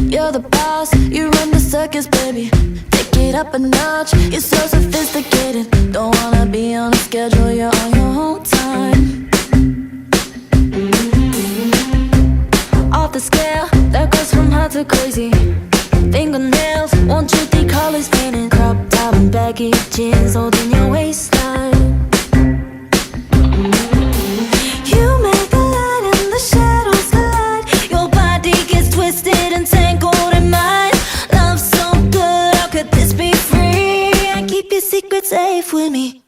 You're the boss, you run the circus, baby. Take it up a notch, you're so sophisticated. Don't wanna be on a schedule, you're on your own time. Off the scale, that goes from hot to crazy. Fingernails, want you three colors painted. Crop top and baggy jeans holding your waistline. You make the light and the shadows collide. Your body gets twisted and tangled in mine. Love so good, how could this be free? I keep your secret safe with me.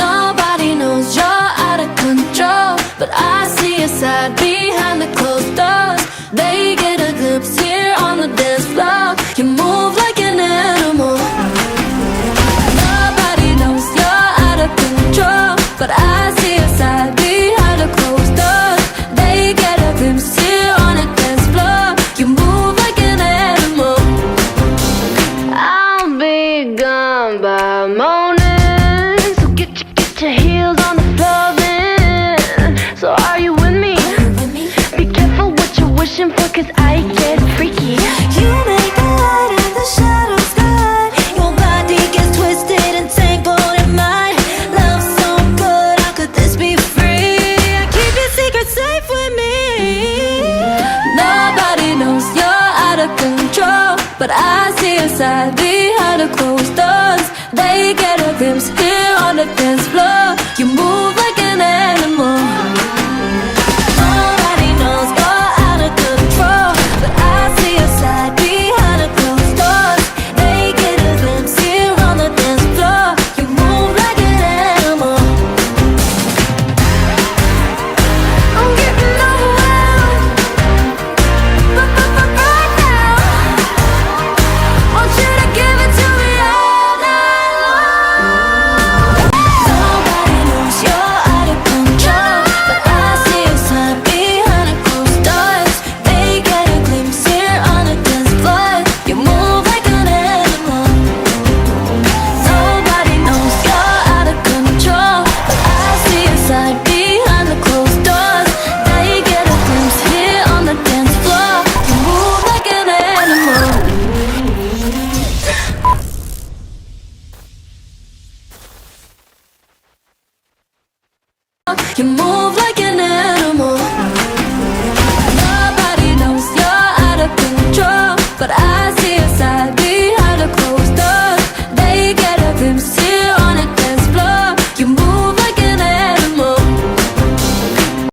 Nobody knows you're out of control, but I see your side behind the closed doors. They get a glimpse here on the dance floor. You move like an animal. Nobody knows you're out of control, but I see your side behind the closed doors. They get a glimpse here on the dance floor. You move like an animal. I'll be gone by morning, so get your heels on the floor then. So are you with me? Be careful what you're wishing for, 'cause I get freaky. You make the light and the shadows collide. Your body gets twisted and tangled in mine. Love so good, how could this be free? I keep your secret safe with me. Nobody knows you're out of control, but I see your side behind the closed doors. They get a glimpse here on the dance floor. You move like an animal. Nobody knows you're out of control, but I see your side behind the closed doors. They get a glimpse here on the dance floor. You move like an animal. I'm getting overwhelmed, right now. Want you to give it to me all night long. Nobody knows you're out of control, but I see your side behind the closed doors. They get a glimpse here on the dance floor. You move like an animal. Nobody knows you're out of control, but I see your side behind the closed doors. They get a glimpse here on the dance floor. You move like an animal. You move like